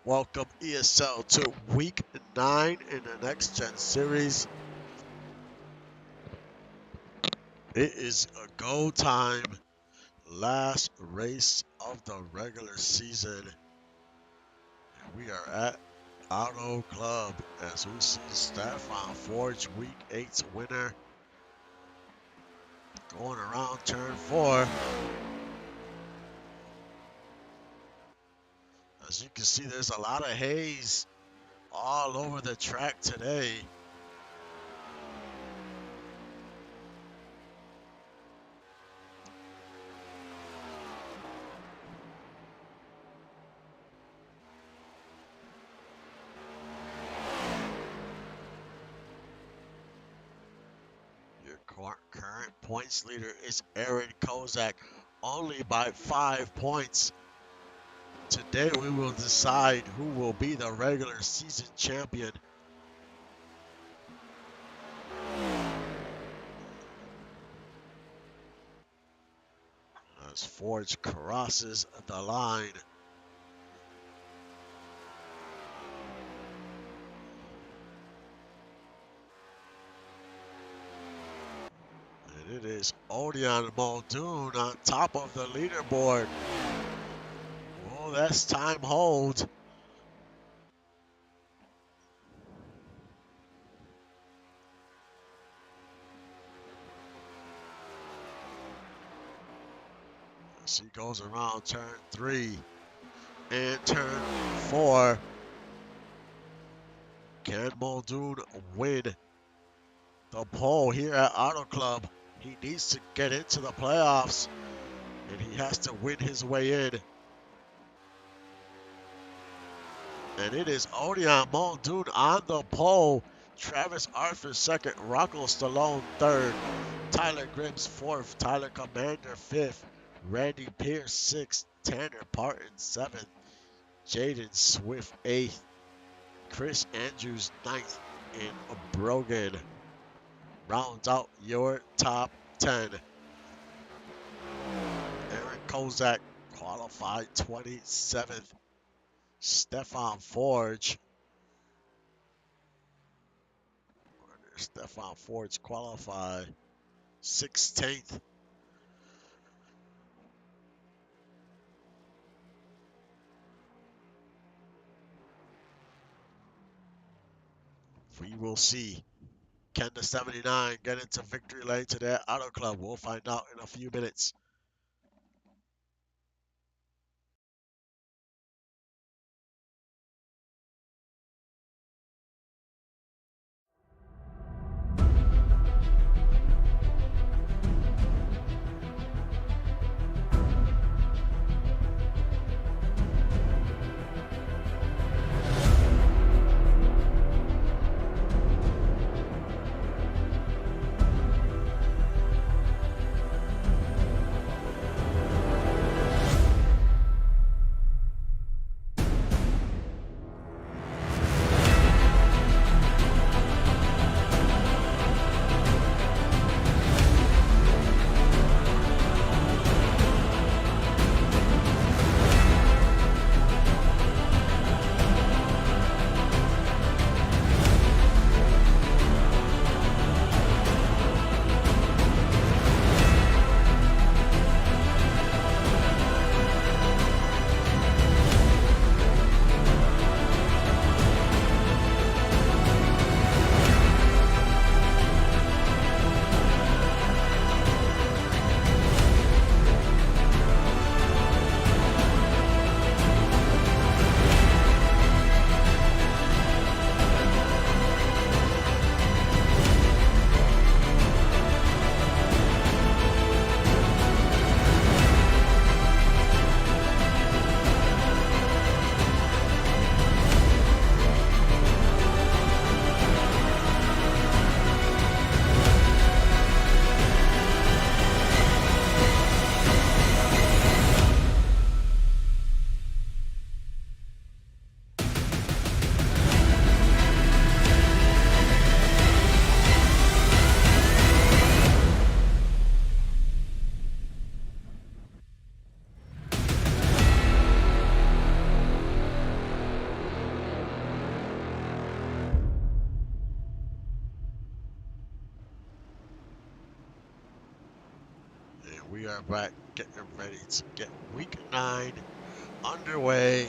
Welcome ESL to week 9 in the Next Gen Series. It is a go time. Last race of the regular season. We are at Auto Club as we see Stefan Forge week 8's winner going around turn 4. As you can see, there's a lot of haze all over the track today. Your current points leader is Aaron Kozak, only by 5 points. Today we will decide who will be the regular season champion. As Forge crosses the line. And it is Odion Muldoon on top of the leaderboard. Oh, that's time hold. As he goes around turn 3 and turn 4. Can Muldoon win the pole here at Auto Club? He needs to get into the playoffs, and he has to win his way in. And it is Odion Muldoon on the pole. Travis Arthur second, Rocco Stallone third, Tyler Gribbs fourth, Tyler Commander fifth, Randy Pierce sixth, Tanner Parton seventh, Jaden Swift eighth, Chris Andrews ninth, and Brogan rounds out your top 10. Aaron Kozak qualified 27th. Stefan Forge qualified 16th. We will see. Can the 79 get into victory lane to their Auto Club? We'll find out in a few minutes. We are back getting ready to get week 9 underway.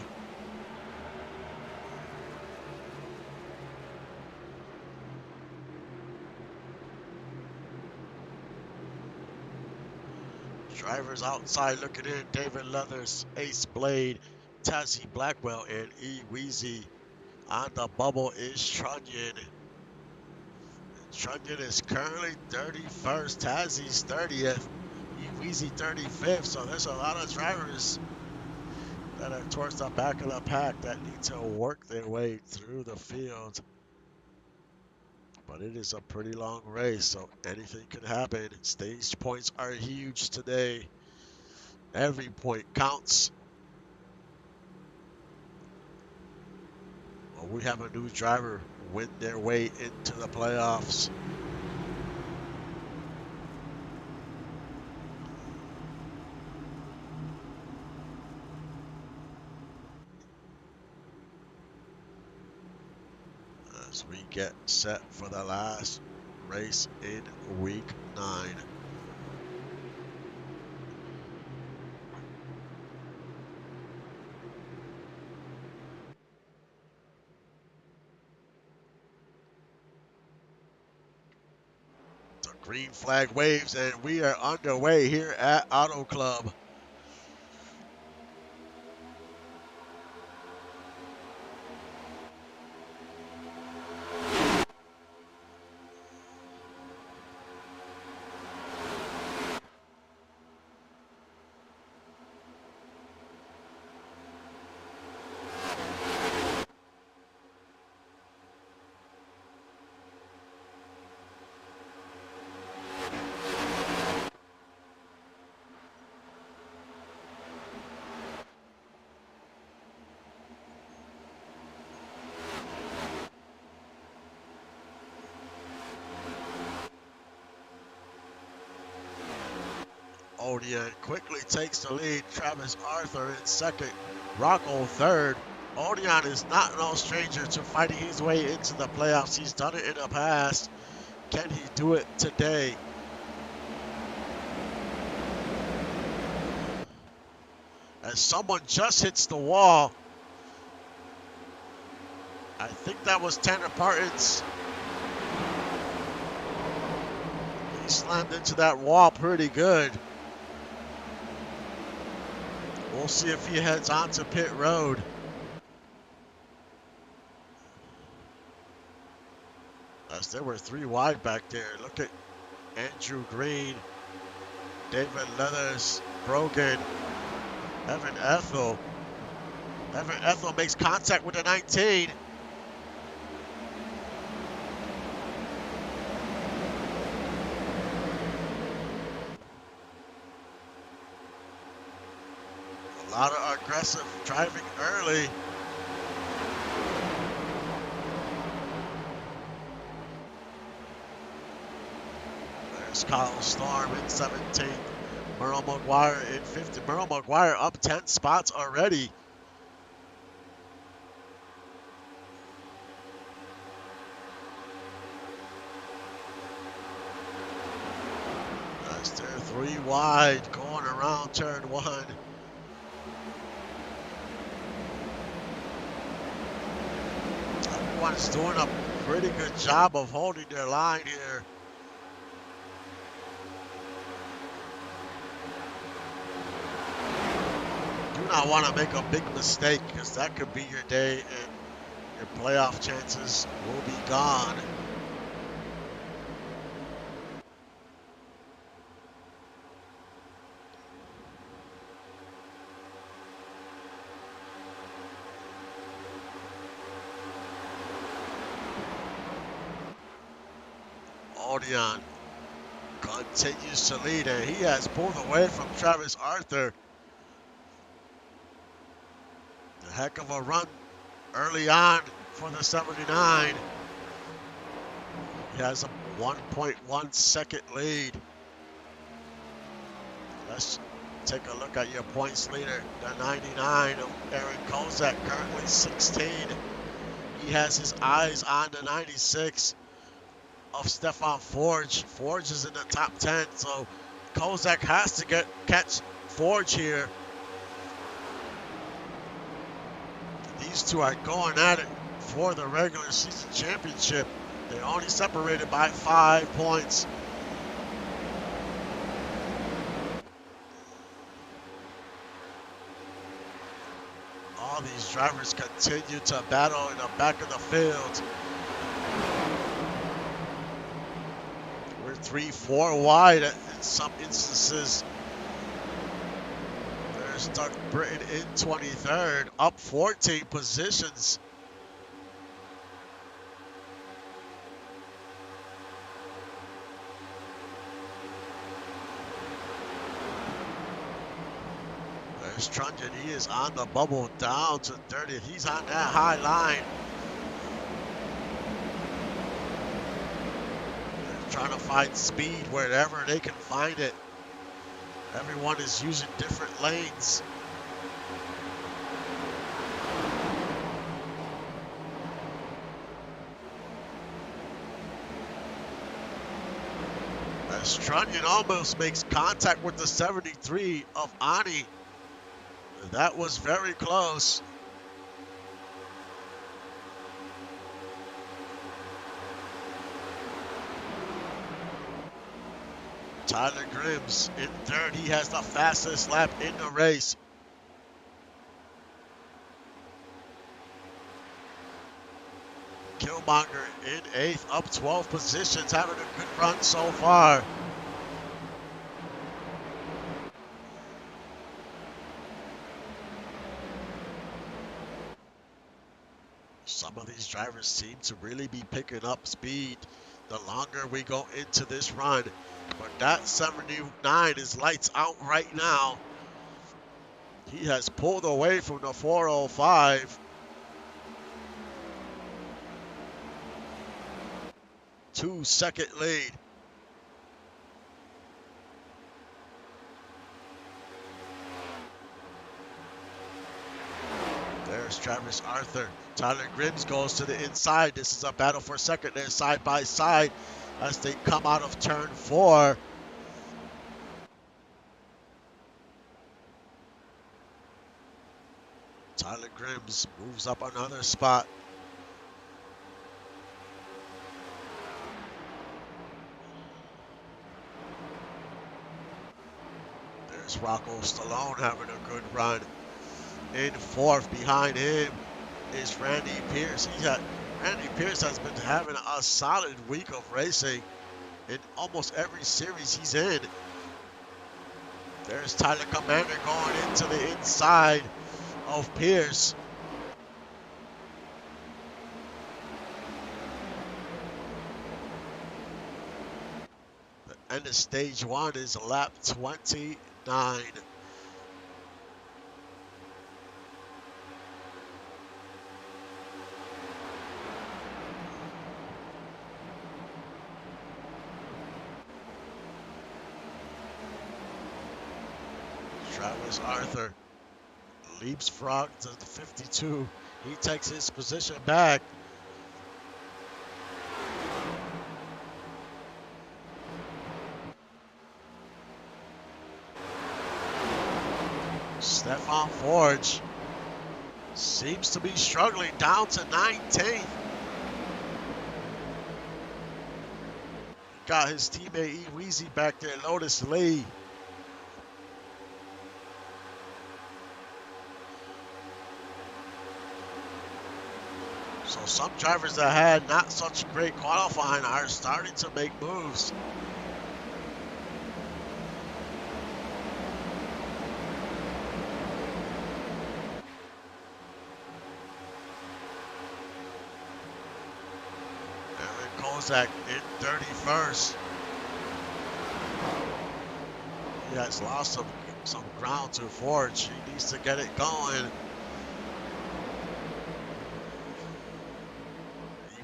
Drivers outside looking in. David Leathers, Ace Blade, Tazzy Blackwell, and E Weezy. On the bubble is Trunnion. Trunnion is currently 31st. Tazzy's 30th. E Weezy 35th. So there's a lot of drivers that are towards the back of the pack that need to work their way through the field. But it is a pretty long race, so anything can happen. Stage points are huge today. Every point counts. Well, we have a new driver win their way into the playoffs. As we get set for the last race in week 9. The green flag waves and we are underway here at Auto Club. Odion quickly takes the lead. Travis Arthur in second. Rocco third. Odion is not no stranger to fighting his way into the playoffs. He's done it in the past. Can he do it today? As someone just hits the wall. I think that was Tanner Parton's. He slammed into that wall pretty good. We'll see if he heads onto pit road. As there were 3 wide back there. Look at Andrew Green, David Leathers, Brogan, Evan Ethel. Evan Ethel makes contact with the 19. A lot of aggressive driving early. There's Kyle Storm in 17th. Merle McGuire in 50th. Merle McGuire up 10 spots already. As they're 3 wide going around turn 1. Everyone's doing a pretty good job of holding their line here. Do not want to make a big mistake because that could be your day and your playoff chances will be gone. Odion continues to lead, and he has pulled away from Travis Arthur. A heck of a run early on for the 79. He has a 1.1 second lead. Let's take a look at your points leader. The 99 of Aaron Kozak, currently 16. He has his eyes on the 96 of Stefan Forge. Forge is in the top 10, so Kozak has to catch Forge here. These two are going at it for the regular season championship. They're only separated by 5 points. All these drivers continue to battle in the back of the field. We're 3-4 wide in some instances. There's Doug Britton in 23rd, up 14 positions. There's Trunjan, he is on the bubble down to 30th. He's on that high line. They're trying to find speed wherever they can find it. Everyone is using different lanes. As Trunjan almost makes contact with the 73 of Ani. That was very close. Tyler Grims in third. He has the fastest lap in the race. Killmonger in eighth, up 12 positions, having a good run so far. Some of these drivers seem to really be picking up speed the longer we go into this run. But that 79 is lights out right now. He has pulled away from the 405. 2-second lead. There's Travis Arthur. Tyler Grims goes to the inside. This is a battle for second. They're side by side as they come out of turn 4. Tyler Grims moves up another spot. There's Rocco Stallone having a good run. In fourth behind him is Randy Pierce. Randy Pierce has been having a solid week of racing in almost every series he's in. There's Tyler Commander going into the inside of Pierce. The end of stage 1 is lap 29. Travis Arthur leapfrog to the 52. He takes his position back. Stefan Forge seems to be struggling down to 19th. Got his teammate E Weezy back there, Lotus Lee. So some drivers that had not such great qualifying are starting to make moves. Aaron Kozak in 31st. He has lost some ground to Forge. He needs to get it going.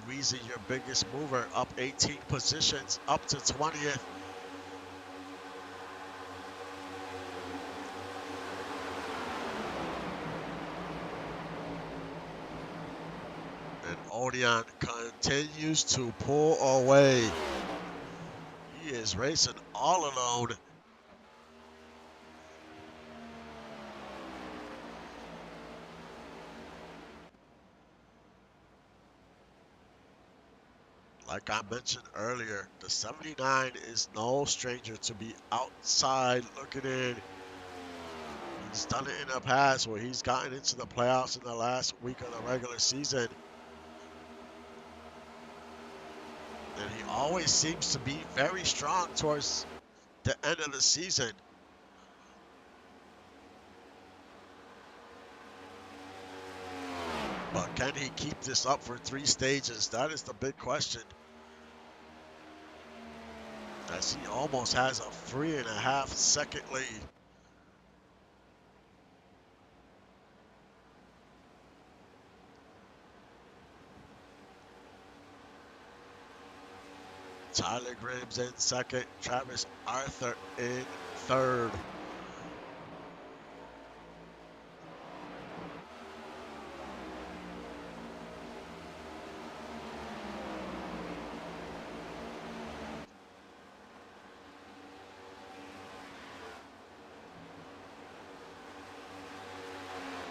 Weezy, your biggest mover, up 18 positions, up to 20th. And Odeon continues to pull away. He is racing all alone. like I mentioned earlier, the 79 is no stranger to be outside looking in. He's done it in the past where he's gotten into the playoffs in the last week of the regular season. And he always seems to be very strong towards the end of the season. But can he keep this up for 3 stages? That is the big question. As he almost has a 3.5 second lead. Tyler Gribbs in second, Travis Arthur in third.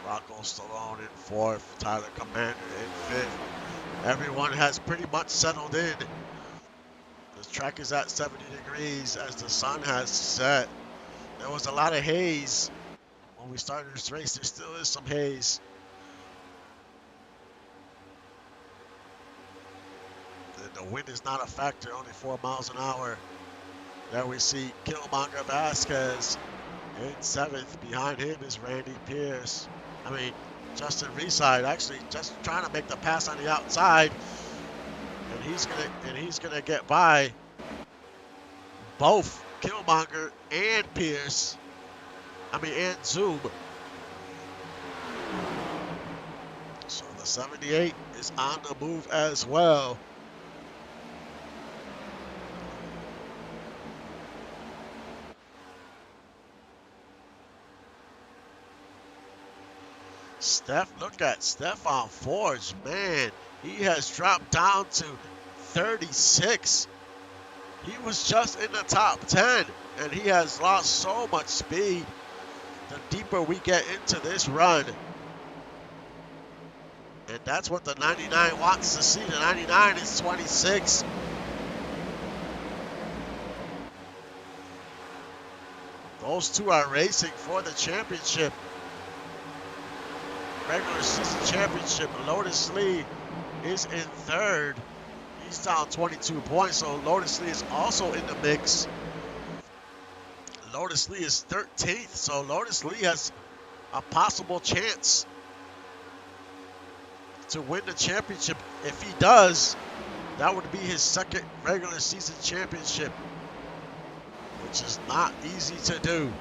Rocco Stallone in fourth, Tyler Commander in fifth. Everyone has pretty much settled in. The track is at 70 degrees as the sun has set. There was a lot of haze when we started this race. There still is some haze. The wind is not a factor, only 4 miles an hour. There we see Killmonger Vasquez in seventh. Behind him is Randy Pierce. Justin Reside actually just trying to make the pass on the outside, and he's gonna get by both Killmonger and Pierce. And Zoom. So the 78 is on the move as well. Look at Stefan Forge, man. He has dropped down to 36. He was just in the top 10, and he has lost so much speed the deeper we get into this run. And that's what the 99 wants to see. The 99 is 26. Those two are racing for the championship. Regular season championship. Lotus Lee is in third. He's down 22 points, so Lotus Lee is also in the mix. Lotus Lee is 13th, so Lotus Lee has a possible chance to win the championship. If he does, that would be his second regular season championship, which is not easy to do.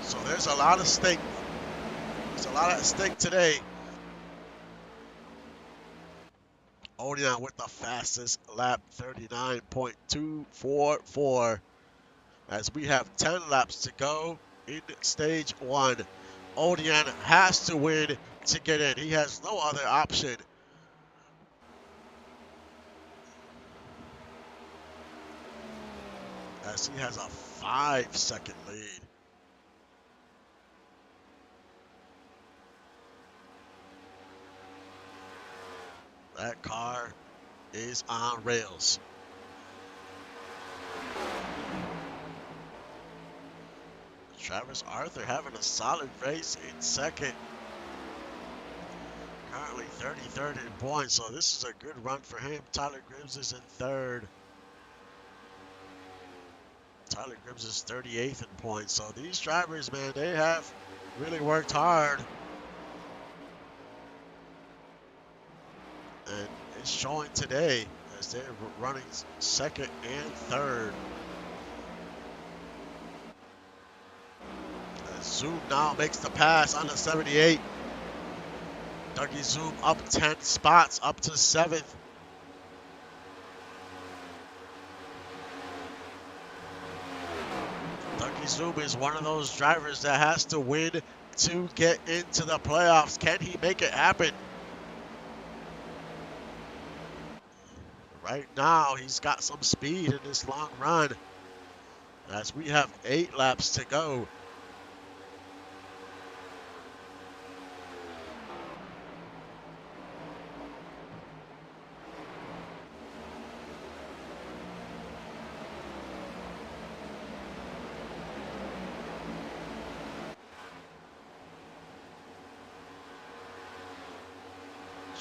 So there's a lot at stake. There's a lot at stake today. Odion with the fastest lap, 39.244. As we have 10 laps to go in stage 1. Odion has to win to get in. He has no other option. As he has a 5-second lead. That car is on rails. Travis Arthur having a solid race in second. Currently 33rd in points, so this is a good run for him. Tyler Gribbs is in third. Tyler Gribbs is 38th in points. So these drivers, man, they have really worked hard. And it's showing today as they're running second and third. Zoom now makes the pass on the 78. Dougie Zoom up 10 spots, up to 7th. Dougie Zoom is one of those drivers that has to win to get into the playoffs. Can he make it happen? Right now, he's got some speed in this long run, as we have 8 laps to go.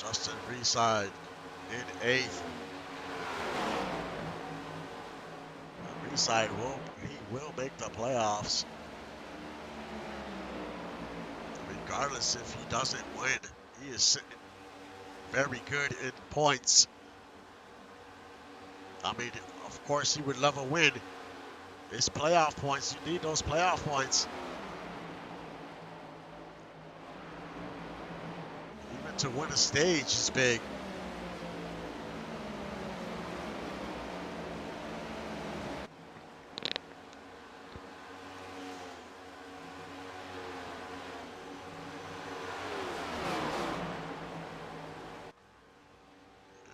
Justin Reside in 8th. Reside will make the playoffs. Regardless if he doesn't win, he is sitting very good in points. I mean, of course he would love a win. It's playoff points. You need those playoff points. Even to win a stage is big.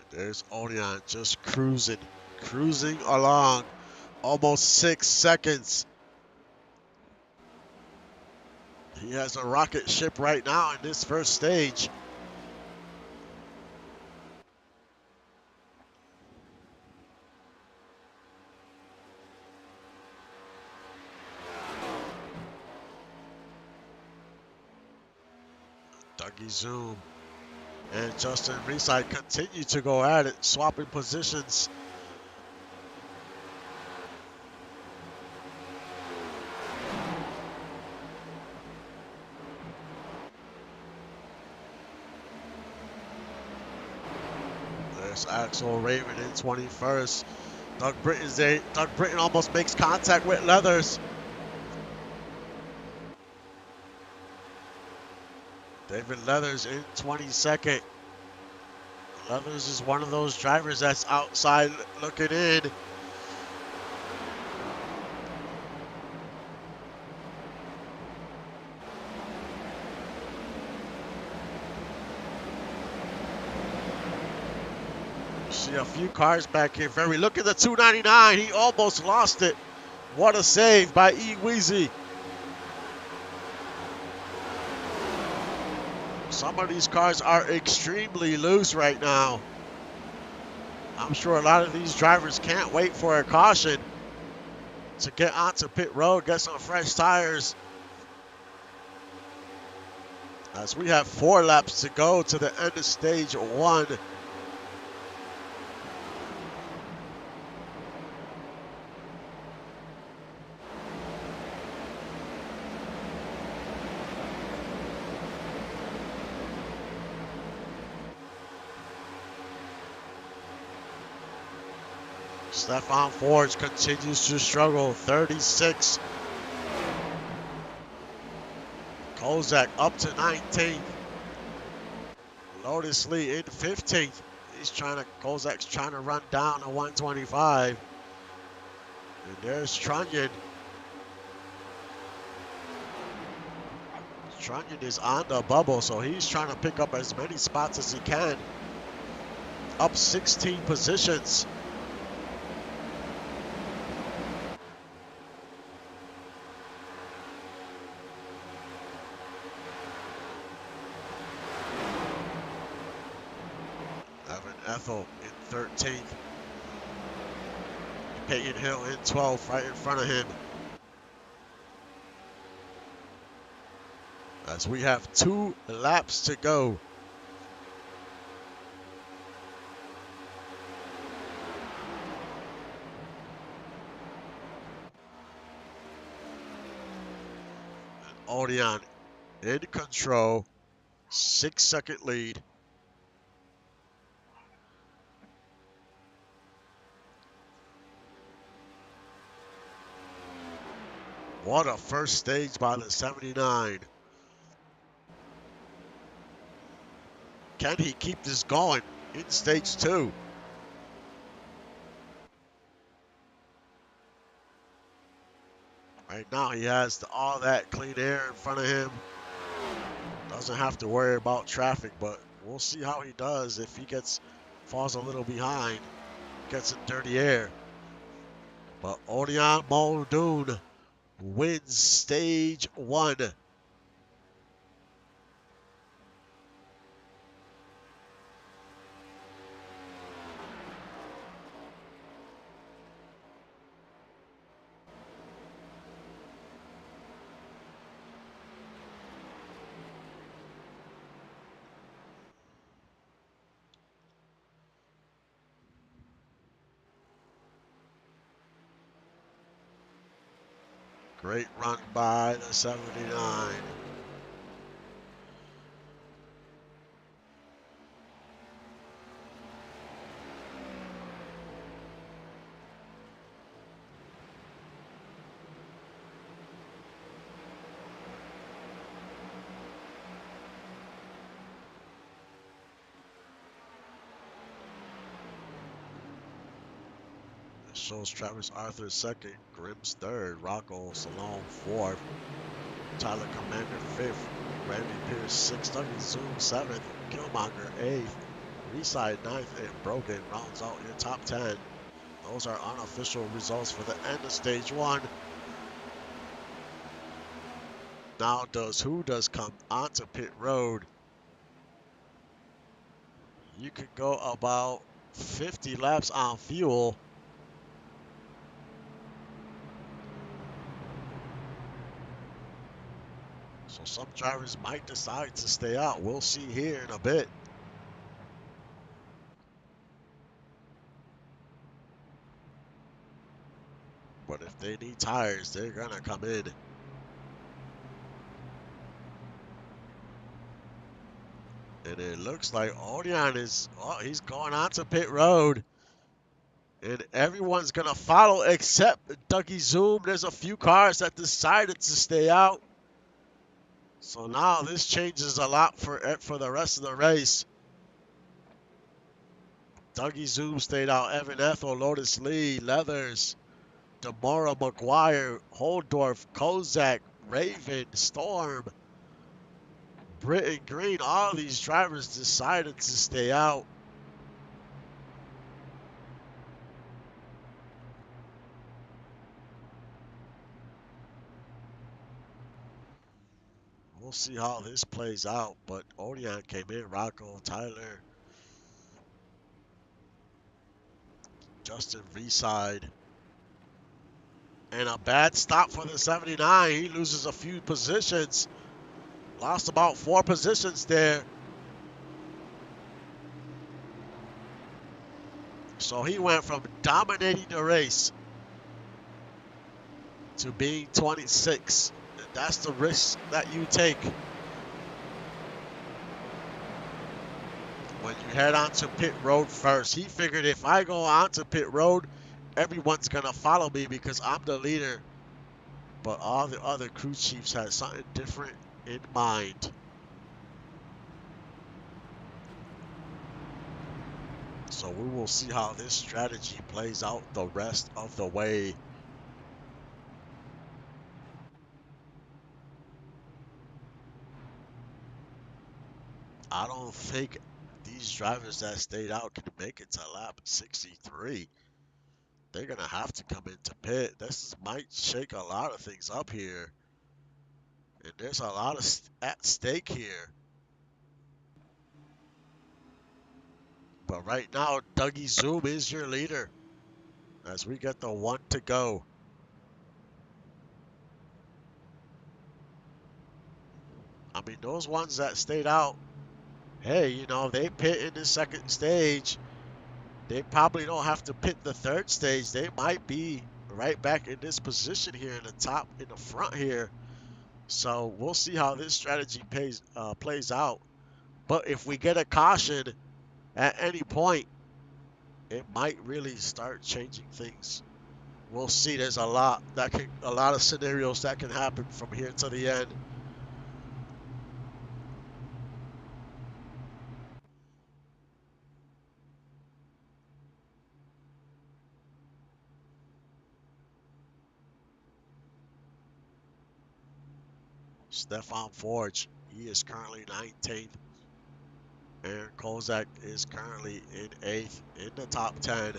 There's Onion just cruising along. Almost 6 seconds. He has a rocket ship right now in this first stage. Dougie Zoom and Justin Reside continue to go at it, swapping positions. There's Axel Raven in 21st. Doug Britton's there. Doug Britton almost makes contact with Leathers. David Leathers in 22nd. Leathers is one of those drivers that's outside looking in. See a few cars back here. Very look at the 299. He almost lost it. What a save by E. Weezy. Some of these cars are extremely loose right now. I'm sure a lot of these drivers can't wait for a caution to get onto pit road, get some fresh tires. As we have 4 laps to go to the end of stage 1. Stefan Forge continues to struggle, 36. Kozak up to 19th. Lotus Lee in 15th. Kozak's trying to run down to 125. And there's Trunyan. Trunyan is on the bubble, so he's trying to pick up as many spots as he can. Up 16 positions. Ethel in 13th. Peyton Hill in 12th, right in front of him. As we have 2 laps to go. Odeon in control, 6-second lead. What a first stage by the 79. Can he keep this going in stage 2? Right now he has all that clean air in front of him. Doesn't have to worry about traffic, but we'll see how he does if he falls a little behind, gets in dirty air. But Odion Muldoon wins stage 1. Great run by the 79. This shows Travis Arthur second, Grims third, Rocco Salone fourth, Tyler Commander fifth, Randy Pierce sixth, Dougie Zoom seventh, Killmonger eighth, Reside ninth, and Brogan rounds out your top 10. Those are unofficial results for the end of stage one. Now who does come onto pit road? You could go about 50 laps on fuel. So some drivers might decide to stay out. We'll see here in a bit. But if they need tires, they're going to come in. And it looks like Odion he's going onto pit road. And everyone's going to follow except Dougie Zoom. There's a few cars that decided to stay out. So now this changes a lot for the rest of the race. Dougie Zoom stayed out. Evan Ethel, Lotus Lee, Leathers, Demora McGuire, Holdorf, Kozak, Raven, Storm, Britton Green. All these drivers decided to stay out. We'll see how this plays out, but Odion came in, Rocco, Tyler, Justin Reside. And a bad stop for the 79. He loses a few positions. Lost about 4 positions there. So he went from dominating the race to being 26. And that's the risk that you take when you head onto pit road first. He figured if I go onto pit road, everyone's going to follow me because I'm the leader. But all the other crew chiefs had something different in mind. So we will see how this strategy plays out the rest of the way. I don't think these drivers that stayed out can make it to lap 63. They're going to have to come into pit. This might shake a lot of things up here. And there's a lot at stake here. But right now, Dougie Zoom is your leader as we get the 1 to go. I mean, those ones that stayed out, hey, you know, they pit in the second stage. They probably don't have to pit the third stage. They might be right back in this position here in the top, in the front here. So we'll see how this strategy plays out. But if we get a caution at any point, it might really start changing things. We'll see. There's a lot of scenarios that can happen from here to the end. Stefan Forge, he is currently 19th. Aaron Kozak is currently in 8th in the top 10.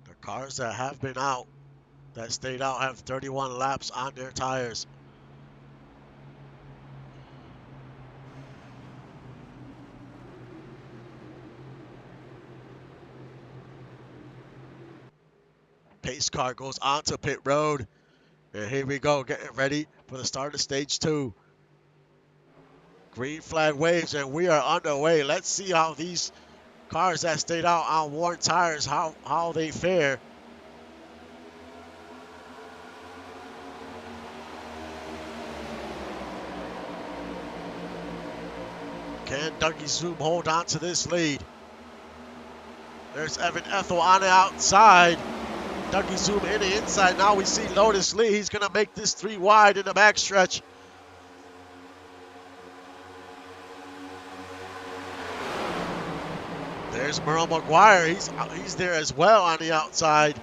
The cars that have been out, that stayed out, have 31 laps on their tires. Pace car goes onto pit road. And here we go, getting ready for the start of stage 2. Green flag waves, and we are underway. Let's see how these cars that stayed out on worn tires, how they fare. Can Dougie Zoom hold on to this lead? There's Evan Ethel on the outside. Dougie Zoom in the inside. Now we see Lotus Lee. He's going to make this 3 wide in the backstretch. There's Merle McGuire. He's there as well on the outside.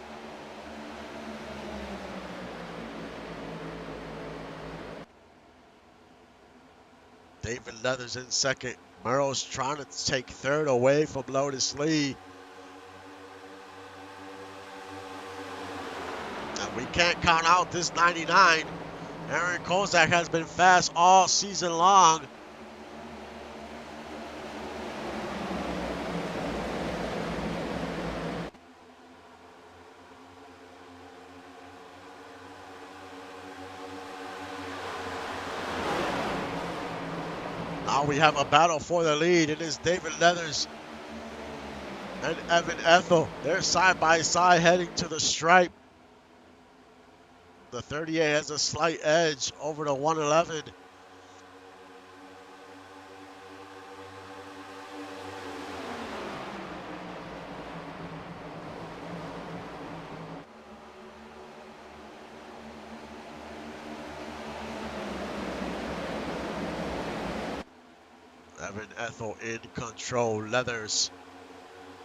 David Leathers in second. Merle's trying to take third away from Lotus Lee. And we can't count out this 99. Aaron Kozak has been fast all season long. Now we have a battle for the lead. It is David Leathers and Evan Ethel. They're side by side heading to the stripe. The 38 has a slight edge over the 111. Evan Ethel in control. Leathers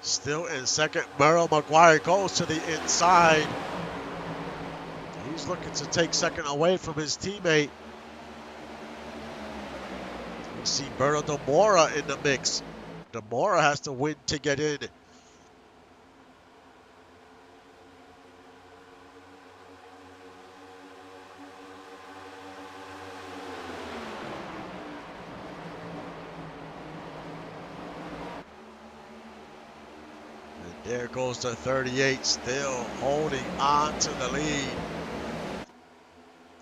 still in second. Merle McGuire goes to the inside. He's looking to take second away from his teammate. We see Berto Demora in the mix. Demora has to win to get in. And there goes the 38, still holding on to the lead.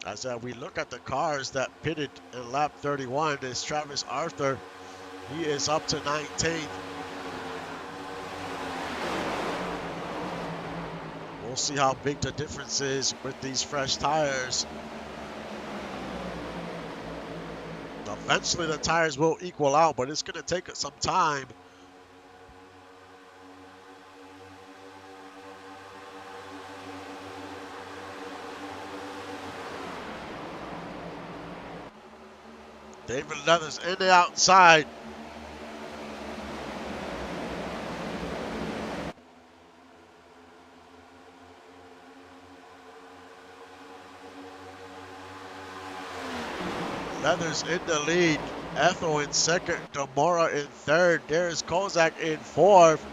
As we look at the cars that pitted in lap 31, is Travis Arthur. He is up to 19th. We'll see how big the difference is with these fresh tires. Eventually the tires will equal out, but it's going to take some time. David Leathers in the outside. Leathers in the lead. Ethel in second. Demora in third. There's Kozak in fourth.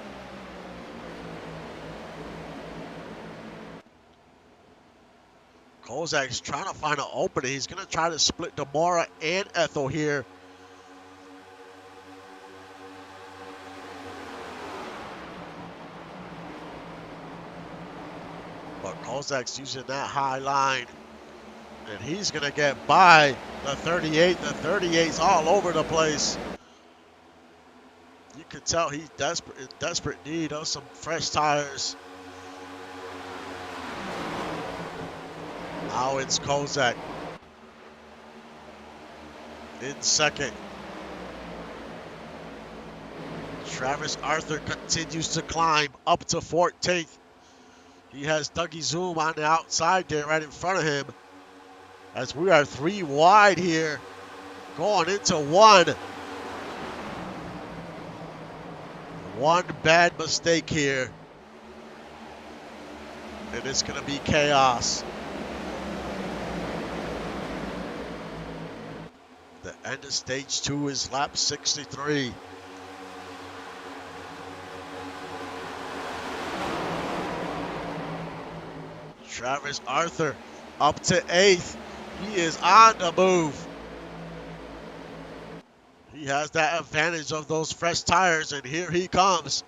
Kozak's trying to find an opening. He's going to try to split Demora and Ethel here. But Kozak's using that high line. And he's going to get by the 38. The 38's all over the place. You can tell he's in desperate need of some fresh tires. Now it's Kozak in second. Travis Arthur continues to climb up to 14th. He has Dougie Zoom on the outside there right in front of him. As we are 3 wide here, going into 1. One bad mistake here, and it's going to be chaos. The end of stage 2 is lap 63. Travis Arthur up to 8th. He is on the move. He has that advantage of those fresh tires, and here he comes.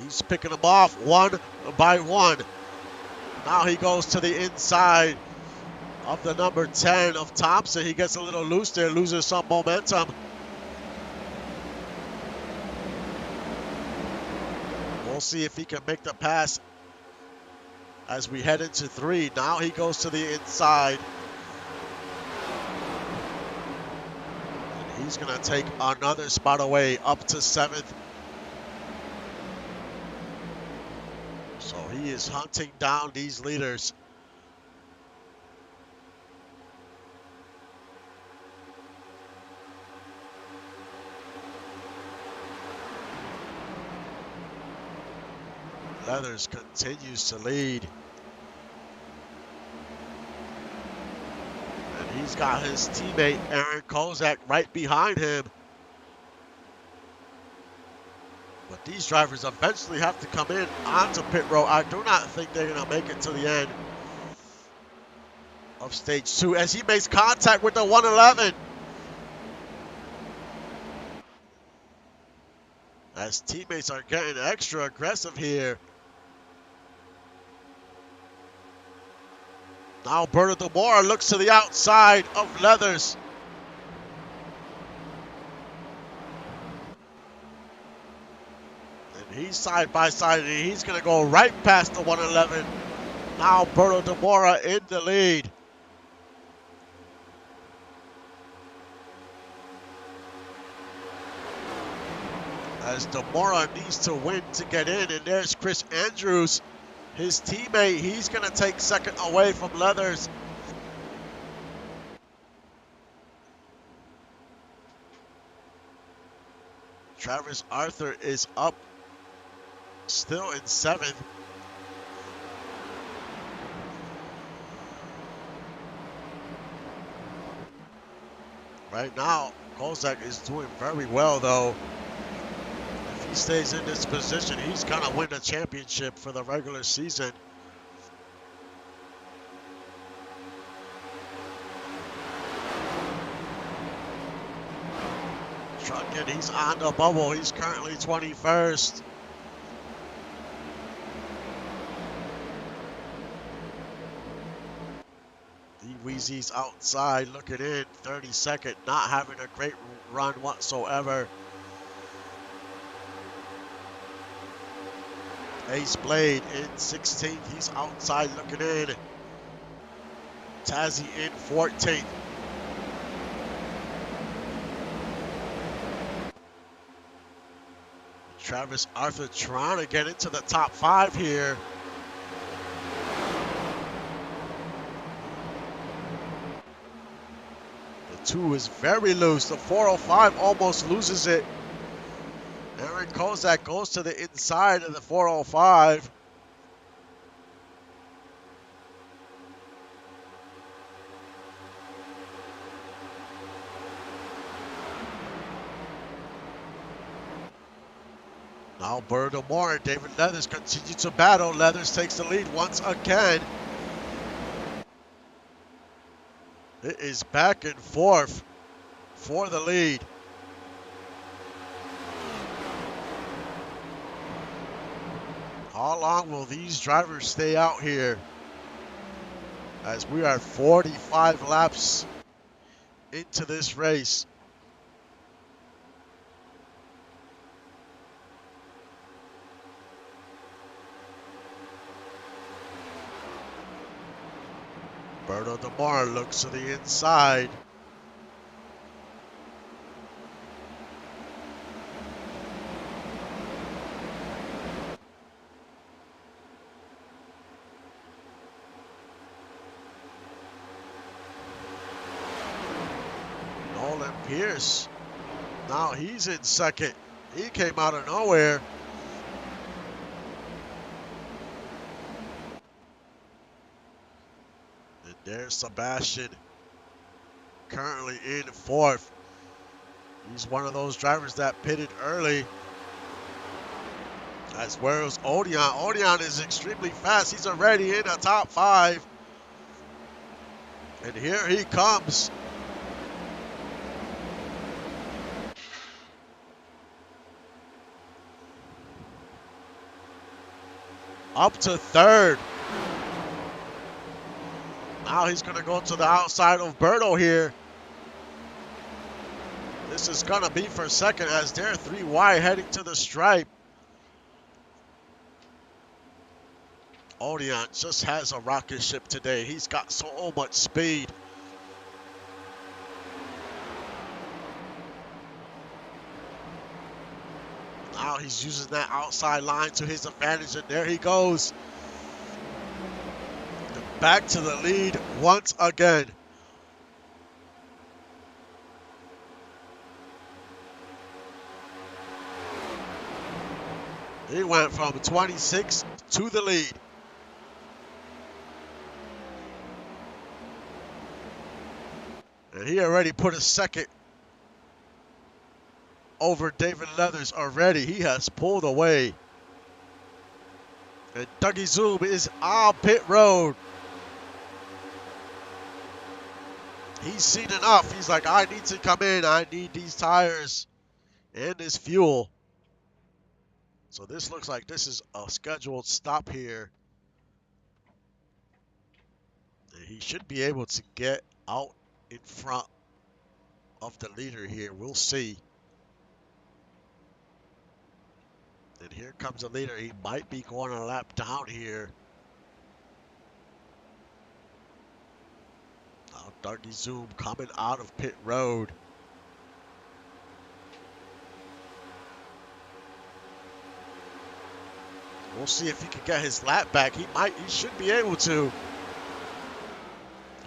He's picking them off one by one. Now he goes to the inside of the number 10 of Thompson. He gets a little loose there, loses some momentum. We'll see if he can make the pass as we head into 3. Now he goes to the inside. And he's going to take another spot away up to 7th. So he is hunting down these leaders. Leathers continues to lead. And he's got his teammate Aaron Kozak right behind him. But these drivers eventually have to come in onto pit road. I do not think they're going to make it to the end of stage 2 as he makes contact with the 111. As teammates are getting extra aggressive here. Now Berto Demora looks to the outside of Leathers. And he's side by side and he's going to go right past the 111. Now Berto Demora in the lead. As Demora needs to win to get in, and there's Chris Andrews, his teammate. He's going to take second away from Leathers. Travis Arthur is up, still in 7th. Right now, Kozak is doing very well, though. If he stays in this position, he's going to win the championship for the regular season. Truckin, he's on the bubble. He's currently 21st. Weezy's outside looking in, 32nd, not having a great run whatsoever. Ace Blade in 16th, he's outside looking in. Tazzy in 14th. Travis Arthur trying to get into the top 5 here. The 2 is very loose. The 405 almost loses it. Aaron Kozak goes to the inside of the 405. Now Berto Demora and David Leathers continue to battle. Leathers takes the lead once again. It is back and forth for the lead. How long will these drivers stay out here? As we are 45 laps into this race. Berto Demora looks to the inside. Nolan Pierce, now he's in second. He came out of nowhere. And there's Sebastian, currently in 4th. He's one of those drivers that pitted early. As whereas Odeon. Odeon is extremely fast. He's already in the top 5. And here he comes. Up to 3rd. Now he's going to go to the outside of Berto here. This is going to be for second as they're 3 wide heading to the stripe. Odion just has a rocket ship today. He's got so much speed. Now he's using that outside line to his advantage, and there he goes. Back to the lead once again. He went from 26 to the lead. And he already put a second over David Leathers already. He has pulled away. And Dougie Zoom is on pit road. He's seen enough. He's like, I need to come in. I need these tires and this fuel. So this looks like this is a scheduled stop here. And he should be able to get out in front of the leader here. We'll see. And here comes the leader. He might be going a lap down here. Now Dougie Zoom coming out of pit road. We'll see if he can get his lap back. He should be able to.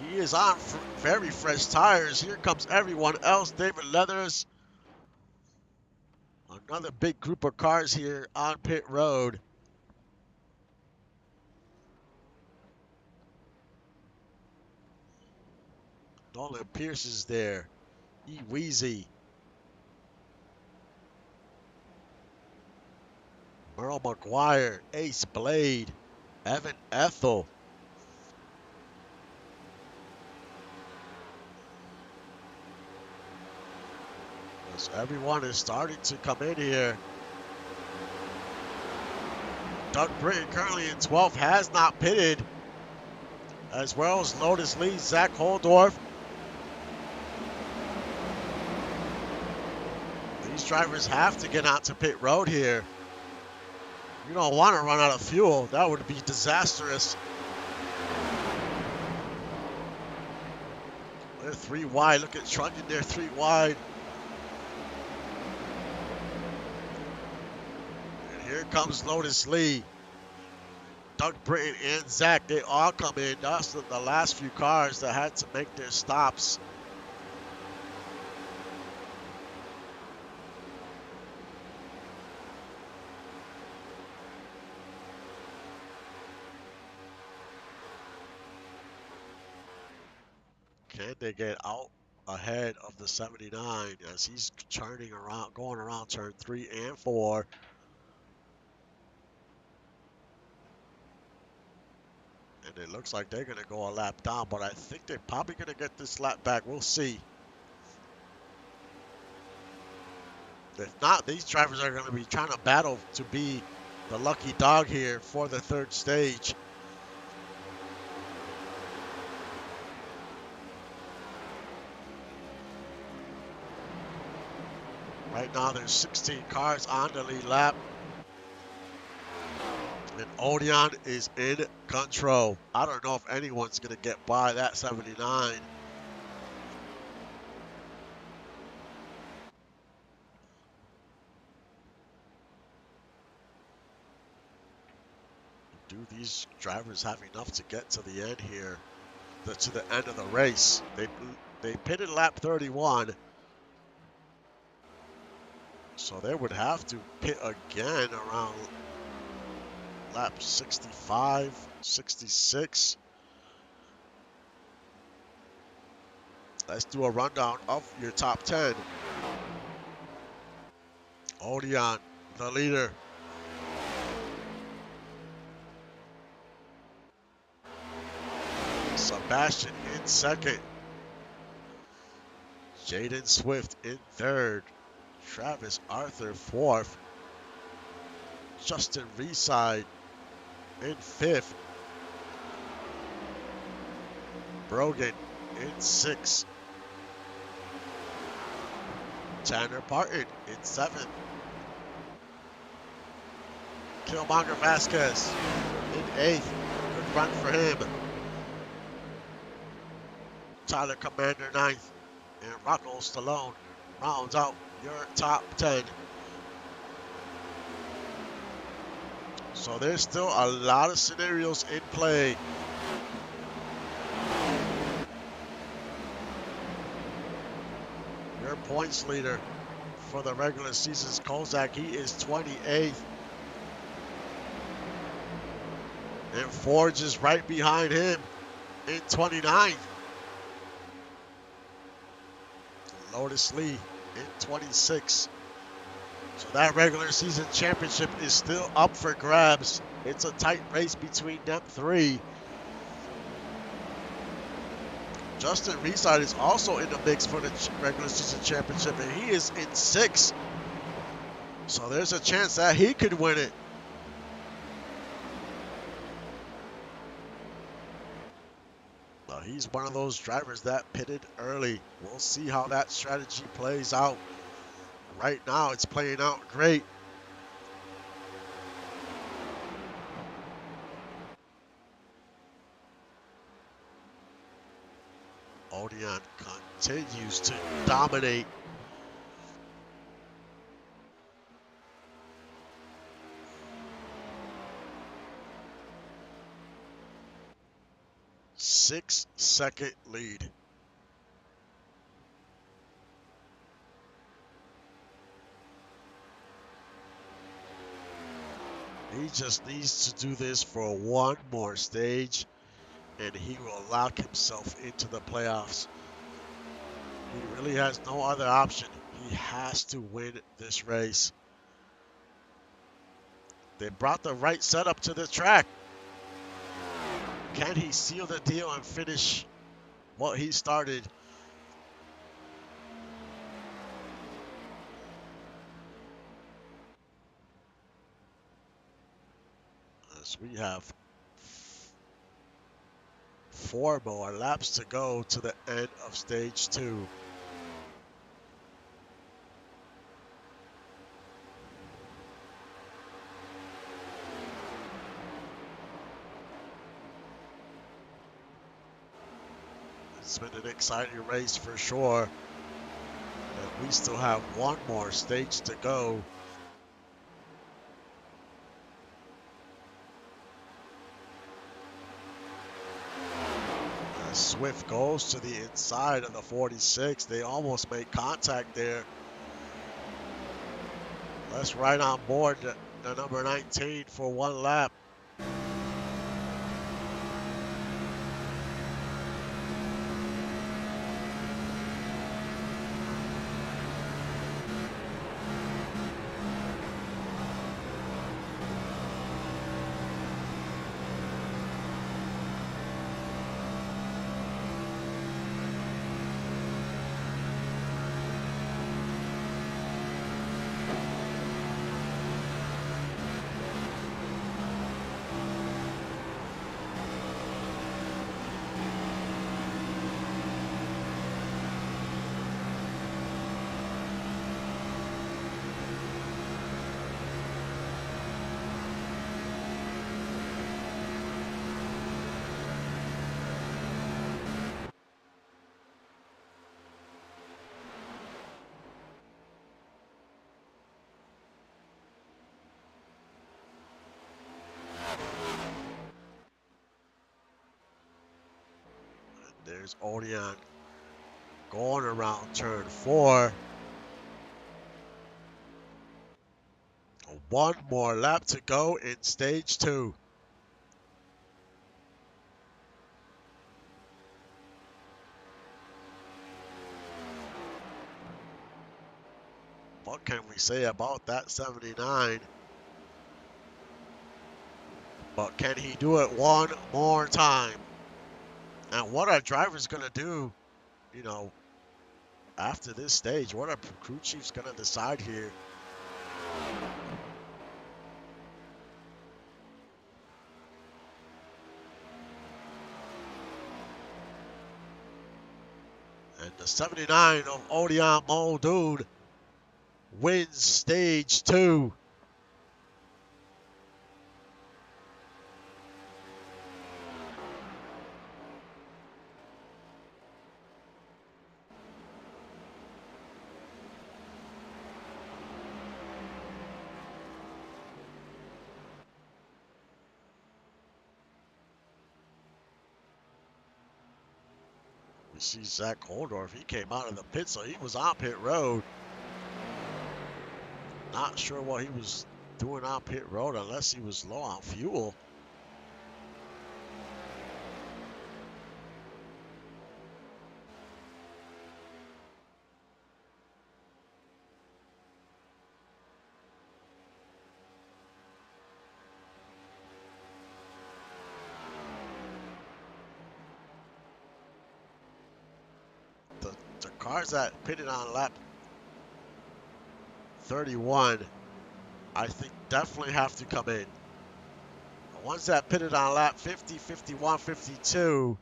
He is on very fresh tires. Here comes everyone else. David Leathers. Another big group of cars here on pit road. Nolan Pierce is there. E. Weezy. Merle McGuire. Ace Blade. Evan Ethel. So everyone is starting to come in here. Doug Britton currently in 12th, has not pitted. As well as Lotus Lee, Zach Holdorf. These drivers have to get out to pit road here. You don't want to run out of fuel. That would be disastrous. They're 3 wide. Look at Trunnion there, 3 wide. And here comes Lotus Lee. Doug Britton and Zach, they all come in. That's the last few cars that had to make their stops. Can they get out ahead of the 79 as he's turning around, going around turn 3 and 4. And it looks like they're going to go a lap down, but I think they're probably going to get this lap back. We'll see. If not, these drivers are going to be trying to battle to be the lucky dog here for the 3rd stage. Right now, there's 16 cars on the lead lap. And Odion is in control. I don't know if anyone's going to get by that 79. Do these drivers have enough to get to the end here, to the end of the race? They pitted lap 31. So they would have to pit again around lap 65, 66. Let's do a rundown of your top 10. Odion, the leader. Sebastian in 2nd. Jaden Swift in 3rd. Travis Arthur 4th. Justin Reside in 5th. Brogan in 6th. Tanner Barton in 7th. Killmonger Vasquez in 8th. Good run for him. Tyler Commander 9th. And Rocco Stallone rounds out your top 10. So there's still a lot of scenarios in play. Your points leader for the regular season's Kozak, he is 28th. And Forge is right behind him in 29th. Lotus Lee in 26th. So that regular season championship is still up for grabs. It's a tight race between them 3. Justin Reeside is also in the mix for the regular season championship, and he is in 6th. So there's a chance that he could win it. Well, he's one of those drivers that pitted early. We'll see how that strategy plays out. Right now, it's playing out great. Odeon continues to dominate. Six-second lead. He just needs to do this for one more stage, and he will lock himself into the playoffs. He really has no other option. He has to win this race. They brought the right setup to the track. Can he seal the deal and finish what he started? As we have 4 more laps to go to the end of stage 2. It's been an exciting race for sure. And we still have 1 more stage to go. As Swift goes to the inside of the 46. They almost made contact there. Let's right on board the number 19 for 1 lap. There's Odeon going around turn 4. 1 more lap to go in stage 2. What can we say about that 79? But can he do it one more time? And what are drivers going to do, you know, after this stage? What are crew chiefs going to decide here? And the 79 of Odion Muldoon wins stage 2. We see Zach Holdorf. He came out of the pit, so he was on pit road. Not sure what he was doing on pit road unless he was low on fuel. The cars that pitted on lap 31, I think definitely have to come in. The ones that pitted on lap 50, 51, 52,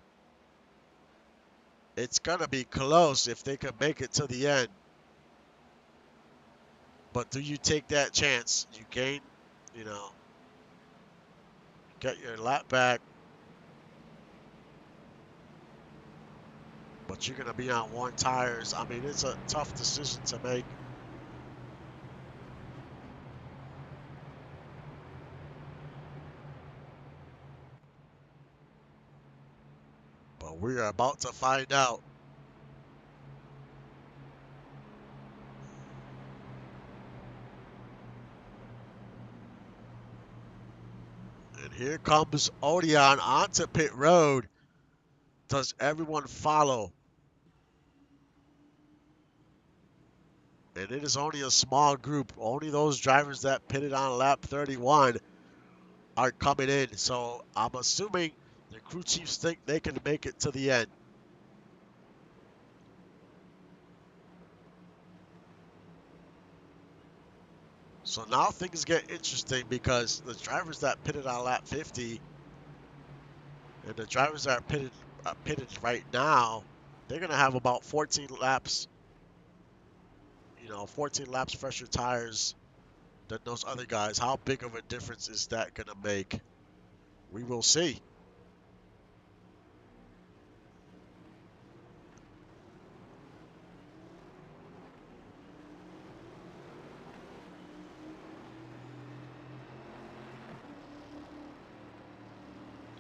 it's going to be close if they can make it to the end. But do you take that chance? You gain, you know, get your lap back, but you're going to be on one tires. I mean, it's a tough decision to make. But we are about to find out. And here comes Odion onto pit road. Does everyone follow? And it is only a small group. Only those drivers that pitted on lap 31 are coming in. So I'm assuming the crew chiefs think they can make it to the end. So now things get interesting because the drivers that pitted on lap 50 and the drivers that are pitted right now, they're going to have about 14 laps, 14 laps fresher tires than those other guys. How big of a difference is that going to make? We will see.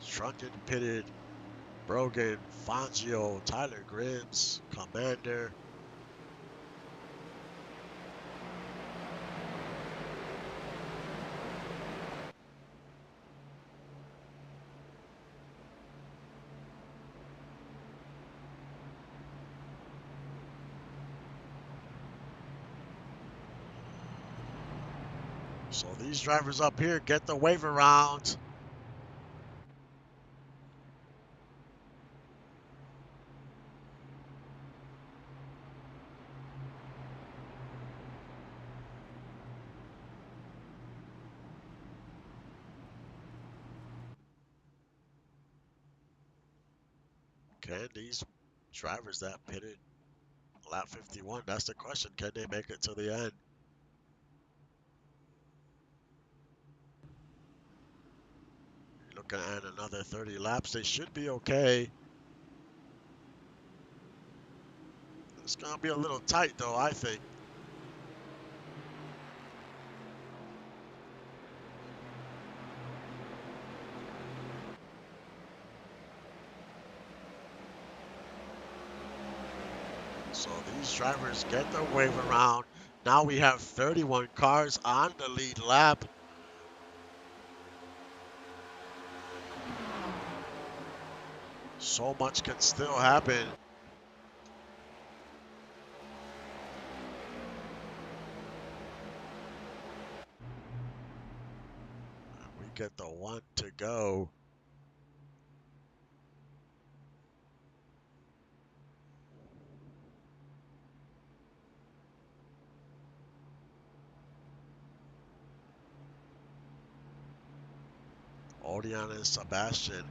Shrunken pitted, Brogan, Fangio, Tyler Grims, Commander. So these drivers up here get the wave around. Can these drivers that pitted lap 51, that's the question. Can they make it to the end? Looking at another 30 laps, they should be okay. It's going to be a little tight, though, I think. So these drivers get their wave around. Now we have 31 cars on the lead lap. So much can still happen. We get the one to go. Odion and Sebastian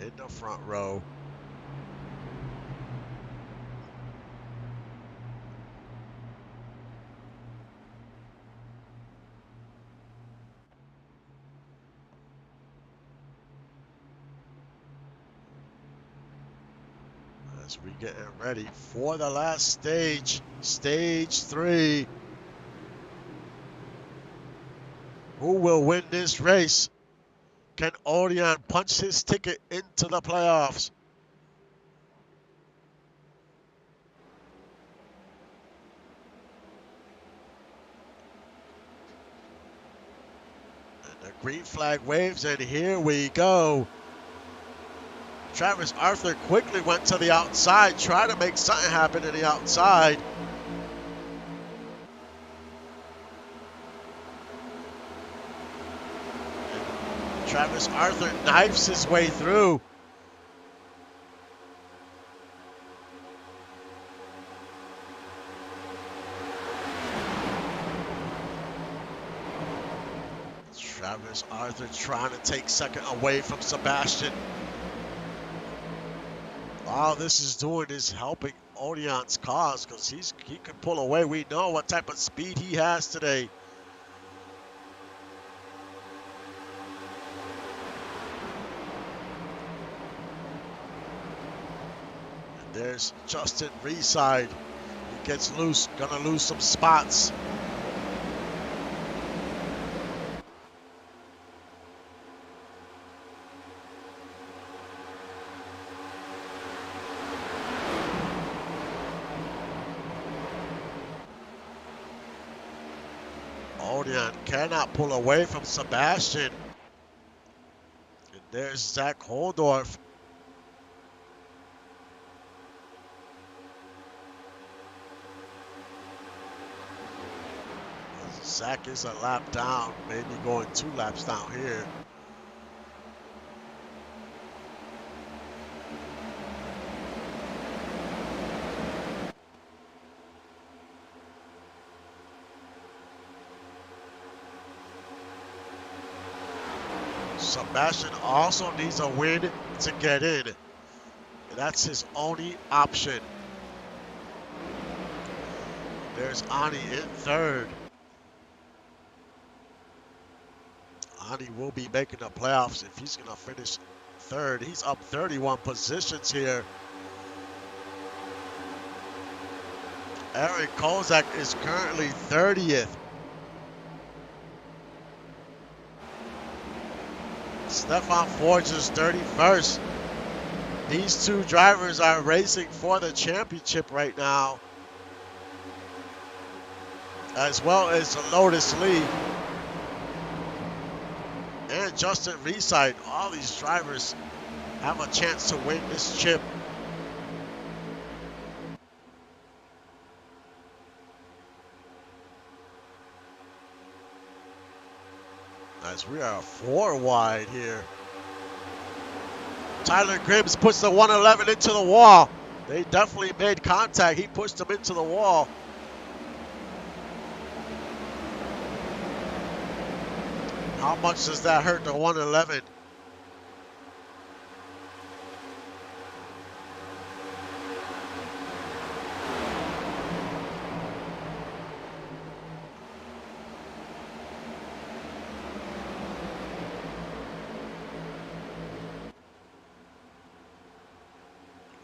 in the front row. As we getting ready for the last stage, stage 3. Who will win this race? Can Orion punch his ticket into the playoffs? And the green flag waves, and here we go. Travis Arthur quickly went to the outside, tried to make something happen to the outside. And Travis Arthur knifes his way through. Travis Arthur trying to take second away from Sebastian. All this is doing is helping Odion's cause because he can pull away. We know what type of speed he has today. And there's Justin Reeside. He gets loose, gonna lose some spots. Odion cannot pull away from Sebastian. And there's Zach Holdorf. Zach is a lap down, maybe going 2 laps down here. Sebastian also needs a win to get in. And that's his only option. There's Ani in third. Ani will be making the playoffs if he's going to finish third. He's up 31 positions here. Eric Kozak is currently 30th. Stefan Forge is 31st. These two drivers are racing for the championship right now, as well as Lotus Lee and Justin Reeside. All these drivers have a chance to win this chip. As we are 4 wide here. Tyler Gribbs puts the 111 into the wall. They definitely made contact. He pushed them into the wall. How much does that hurt the 111?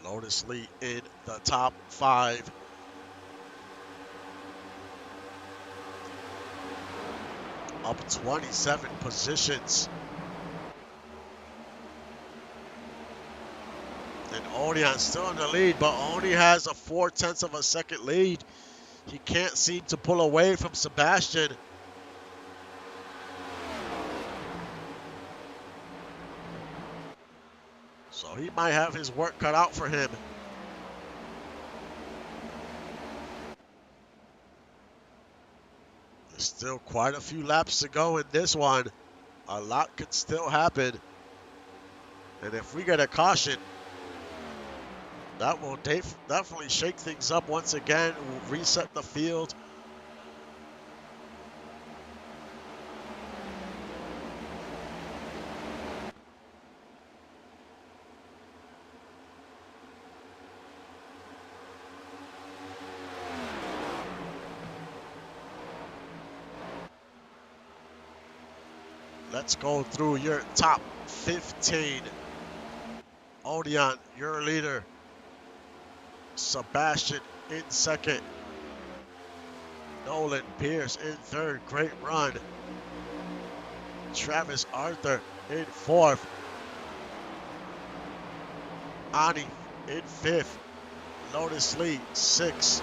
Lotus Lee in the top 5. Up 27 positions. And Odion still in the lead, but only has a 0.4 of a second lead. He can't seem to pull away from Sebastian. So he might have his work cut out for him. There's still quite a few laps to go in this one. A lot could still happen. And if we get a caution, that will definitely shake things up once again. We'll reset the field. Let's go through your top 15. Odion, your leader. Sebastian in second. Nolan Pierce in third. Great run. Travis Arthur in fourth. Ani in fifth. Lotus Lee, sixth.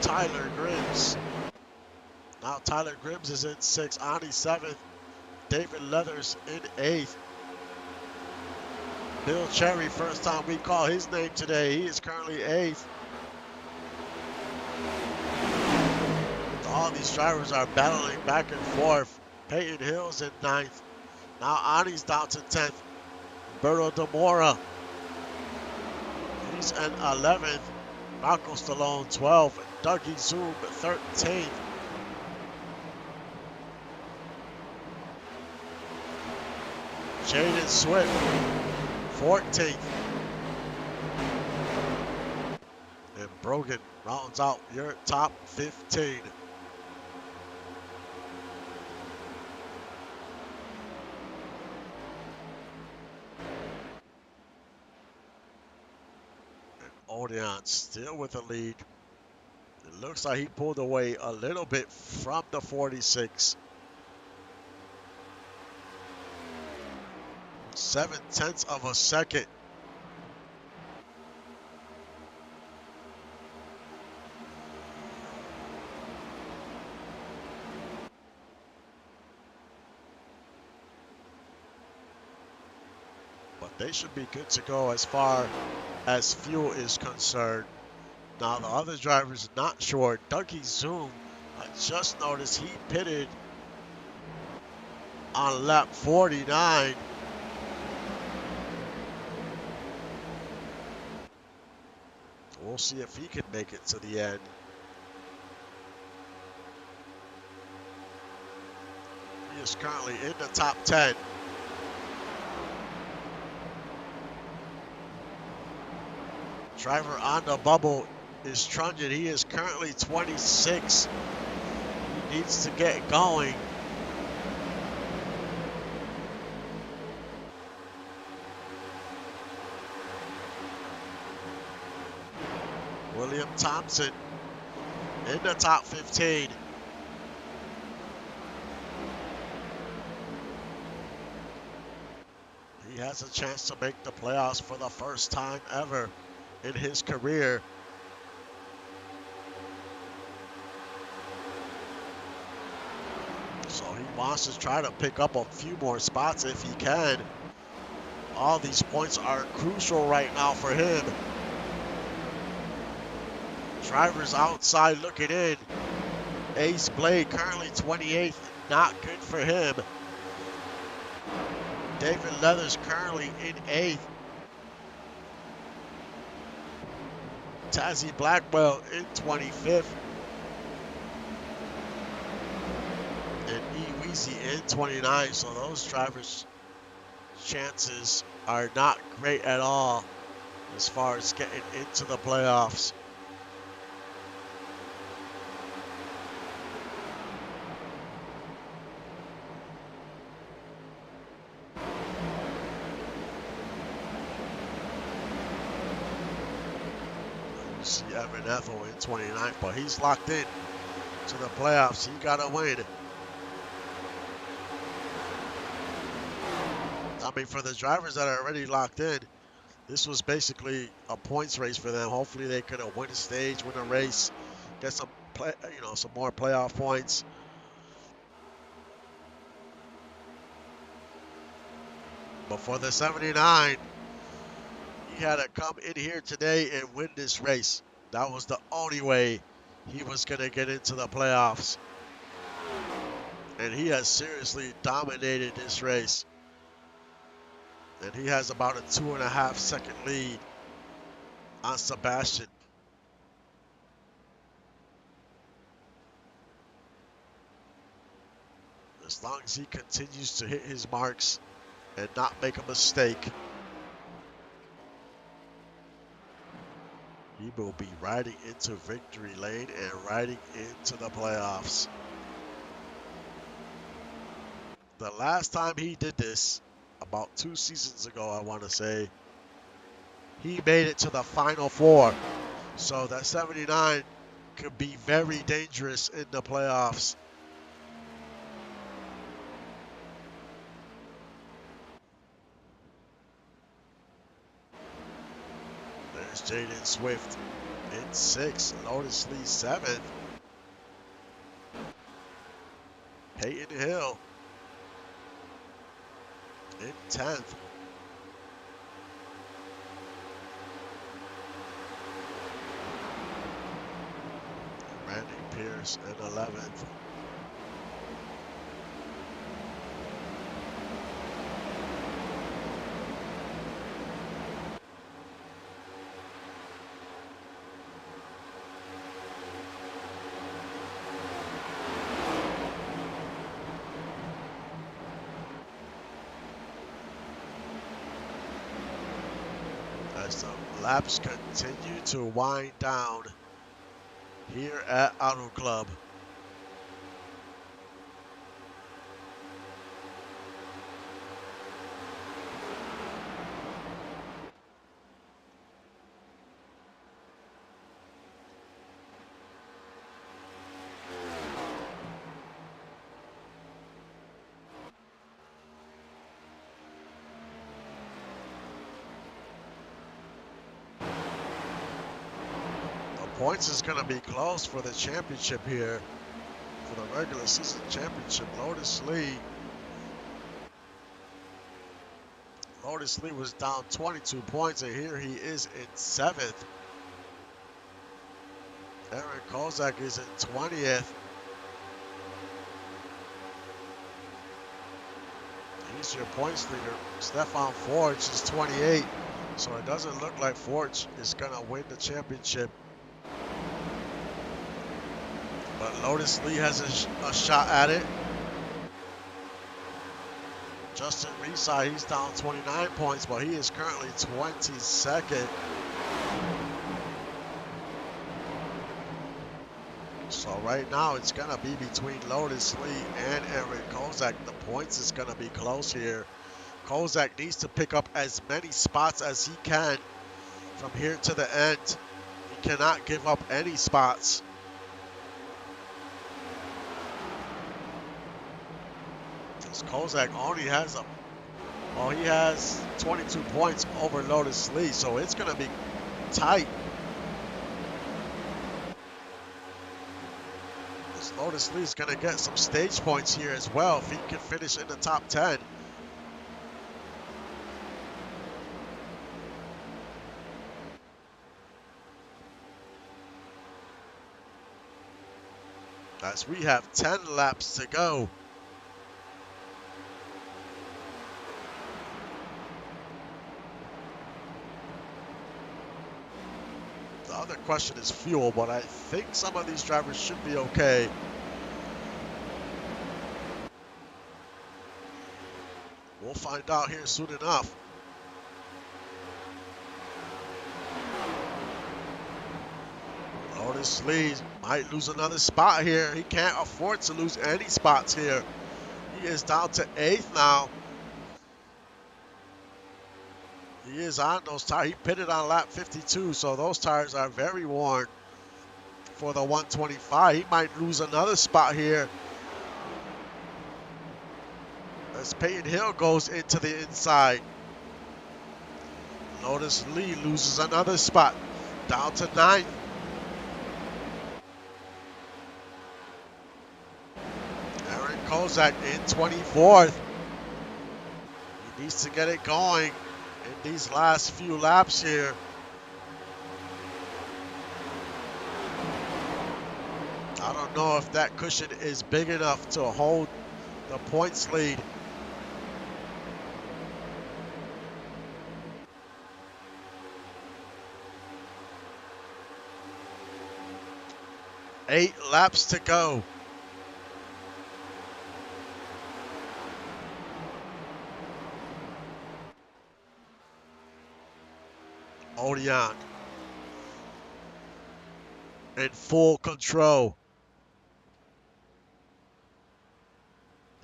Tyler Grims. Now Tyler Grims is in sixth. Ani seventh. David Leathers in eighth. Bill Cherry, first time we call his name today. He is currently eighth. All these drivers are battling back and forth. Peyton Hill's in ninth. Now Ani's down to 10th. Berto Demora, he's in 11th. Rocco Stallone, 12th. Dougie Zoom, 13th. Jaden Swift, 14th. And Brogan rounds out your top 15. Odeon still with the lead. It looks like he pulled away a little bit from the 46. 7/10 of a second. But they should be good to go as far as fuel is concerned. Now the other driver's not sure. Dougie Zoom, I just noticed he pitted on lap 49. We'll see if he can make it to the end. He is currently in the top 10. Driver on the bubble is Trunyan. He is currently 26. He needs to get going. William Thompson in the top 15. He has a chance to make the playoffs for the first time ever in his career. So he wants to try to pick up a few more spots if he can. All these points are crucial right now for him. Drivers outside looking in. Ace Blade currently 28th, not good for him. David Leathers currently in 8th. Tazzy Blackwell in 25th. And E Weezy in 29th. So those drivers' chances are not great at all as far as getting into the playoffs. See Evan Ethel in 29th, but he's locked in to the playoffs. He got to win. I mean, for the drivers that are already locked in, this was basically a points race for them. Hopefully, they could win a stage, win a race, get some some more playoff points. But for the 79, he had to come in here today and win this race. That was the only way he was going to get into the playoffs. And he has seriously dominated this race. And he has about a 2.5 second lead on Sebastian. As long as he continues to hit his marks and not make a mistake, he will be riding into victory lane and riding into the playoffs. The last time he did this, about 2 seasons ago, I want to say, he made it to the Final Four. So that 79 could be very dangerous in the playoffs. There's Jaden Swift in 6th. Lotus Lee 7th. Peyton Hill in 10th. Randy Pierce in 11th. As the laps continue to wind down here at Auto Club. Points is going to be close for the championship here, for the regular season championship. Lotus Lee was down 22 points, and here he is in 7th. Aaron Kozak is in 20th. He's your points leader. Stefan Forge is 28, so it doesn't look like Forge is going to win the championship. But Lotus Lee has a shot at it. Justin Resai, he's down 29 points, but he is currently 22nd. So right now it's going to be between Lotus Lee and Eric Kozak. The points is going to be close here. Kozak needs to pick up as many spots as he can from here to the end. He cannot give up any spots. Kozak only has he has 22 points over Lotus Lee, so it's going to be tight. This Lotus Lee's going to get some stage points here as well if he can finish in the top 10. As we have 10 laps to go. The other question is fuel, but I think some of these drivers should be okay. We'll find out here soon enough. Lotus Lee might lose another spot here. He can't afford to lose any spots here. He is down to 8th now. He is on those tires. He pitted on lap 52, so those tires are very worn for the 125. He might lose another spot here as Peyton Hill goes into the inside. Lotus Lee loses another spot, down to 9th. Aaron Kozak in 24th. He needs to get it going in these last few laps here. I don't know if that cushion is big enough to hold the points lead. Eight laps to go. Odion in full control.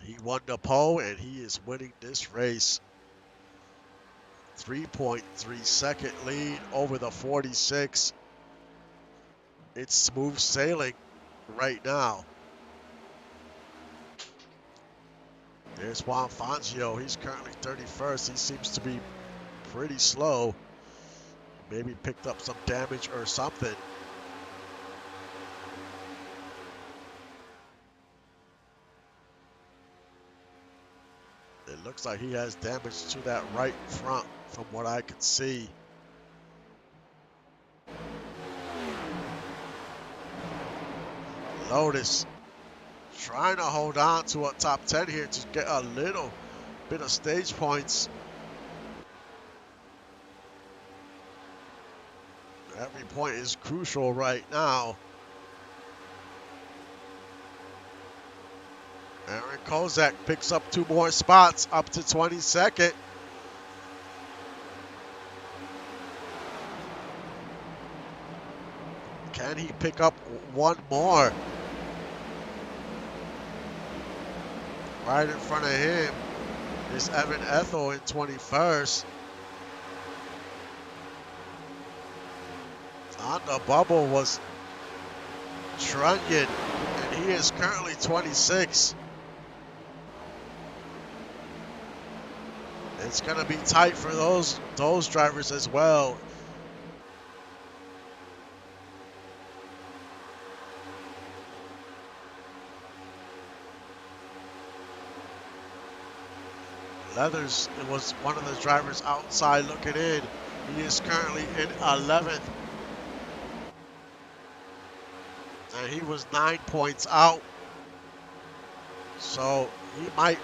He won the pole and he is winning this race. 3.3-second lead over the 46. It's smooth sailing right now. There's Juan Fangio. He's currently 31st. He seems to be pretty slow. Maybe picked up some damage or something. It looks like he has damage to that right front from what I can see. Lotus trying to hold on to a top 10 here to get a little bit of stage points. Every point is crucial right now. Aaron Kozak picks up 2 more spots, up to 22nd. Can he pick up 1 more? Right in front of him is Evan Ethel in 21st. On the bubble was Trunyan, and he is currently 26. It's going to be tight for those drivers as well. Leathers was one of the drivers outside looking in. He is currently in 11th. And he was 9 points out. So he might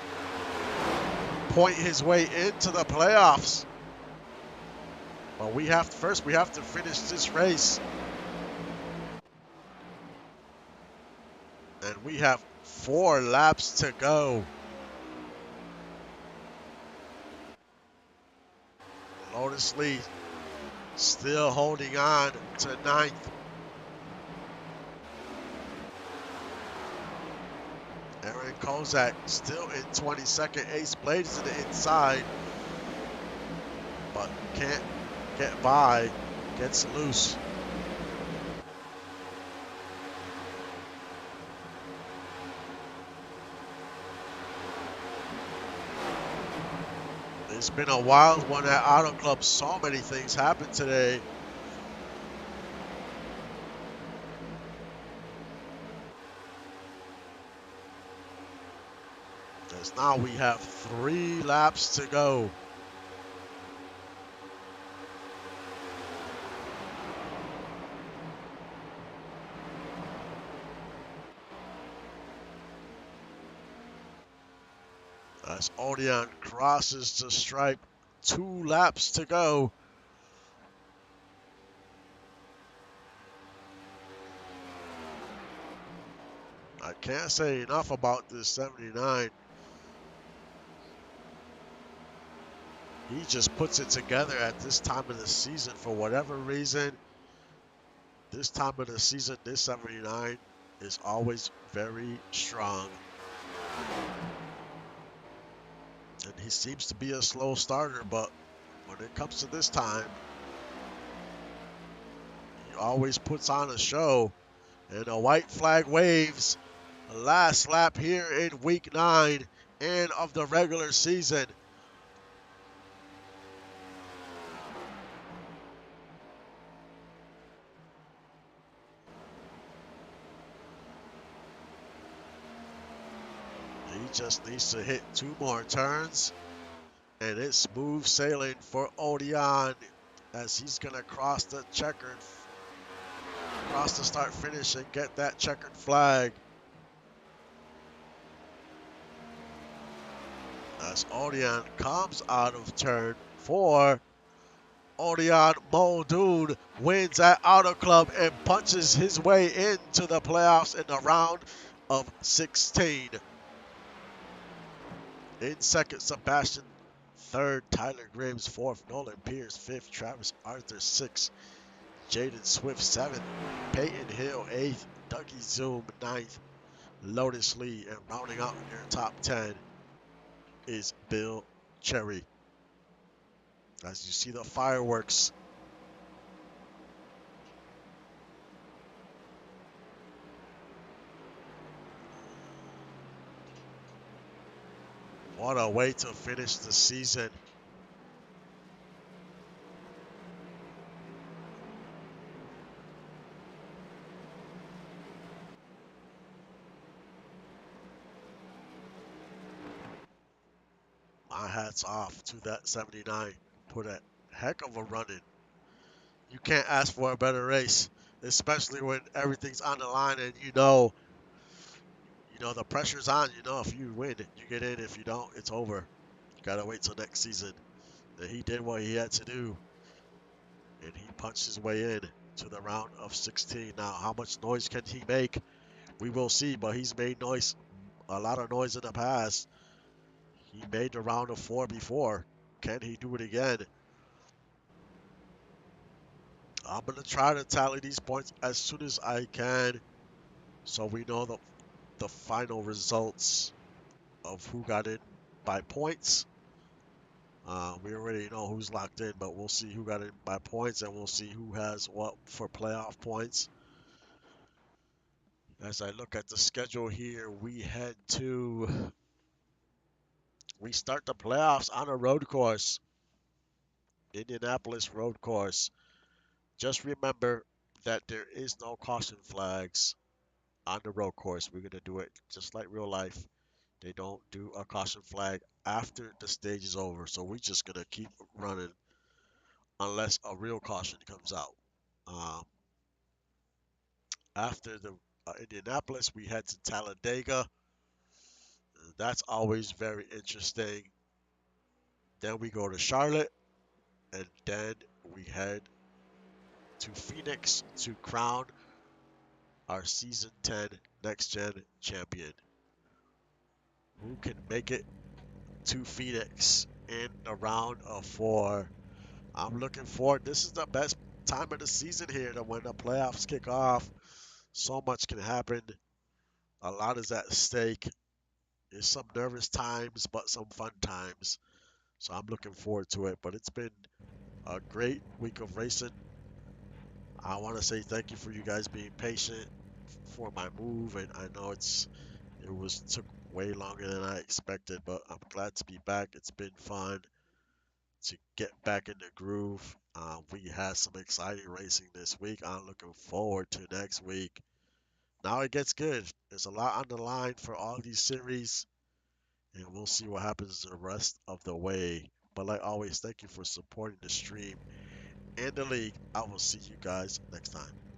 point his way into the playoffs. But we have to finish this race. And we have 4 laps to go. Lotus Lee still holding on to 9th. Aaron Kozak still in 22nd. Ace Blade is to the inside, but can't get by. Gets loose. It's been a wild one at Auto Club. So many things happened today. As now we have 3 laps to go. As Odeon crosses the stripe, 2 laps to go. I can't say enough about this 79. He just puts it together at this time of the season for whatever reason. This time of the season, this 79 is always very strong. And he seems to be a slow starter, but when it comes to this time, he always puts on a show. And a white flag waves. Last lap here in week 9 and of the regular season. He just needs to hit 2 more turns, and it's smooth sailing for Odeon as he's gonna cross the start finish and get that checkered flag. As Odeon comes out of turn 4, Odeon Muldoon wins at Auto Club and punches his way into the playoffs in the round of 16. In second, Sebastian. Third, Tyler Grims. Fourth, Nolan Pierce. Fifth, Travis Arthur. Sixth, Jaden Swift. Seventh, Peyton Hill. Eighth, Dougie Zoom. Ninth, Lotus Lee. And rounding out your top 10 is Bill Cherry. As you see the fireworks. What a way to finish the season. My hat's off to that 79. Put a heck of a run in. You can't ask for a better race, especially when everything's on the line and you know the pressure's on. You know if you win, you get in. If you don't, it's over. You gotta wait till next season. And he did what he had to do, and he punched his way in to the round of 16. Now, how much noise can he make? We will see. But he's made noise, a lot of noise in the past. He made the round of 4 before. Can he do it again? I'm gonna try to tally these points as soon as I can, so we know the final results of who got in by points. We already know who's locked in, but we'll see who got in by points, and we'll see who has what for playoff points. As I look at the schedule here, we start the playoffs on a road course, Indianapolis road course. Just remember that there is no caution flags on the road course. We're gonna do it just like real life. They don't do a caution flag after the stage is over, so we're just gonna keep running unless a real caution comes out. Um, After the Indianapolis, we head to Talladega. That's always very interesting. Then we go to Charlotte, and then we head to Phoenix to crown our season 10 next gen champion. Who can make it to Phoenix in the round of 4? I'm looking forward. This is the best time of the season here to when the playoffs kick off. So much can happen. A lot is at stake. There's some nervous times, but some fun times. So I'm looking forward to it. But it's been a great week of racing. I want to say thank you for you guys being patient for my move, and I know it was took way longer than I expected, but I'm glad to be back. It's been fun to get back in the groove. We had some exciting racing this week. I'm looking forward to next week. Now it gets good. There's a lot on the line for all these series, and we'll see what happens the rest of the way. But like always, thank you for supporting the stream and the league. I will see you guys next time.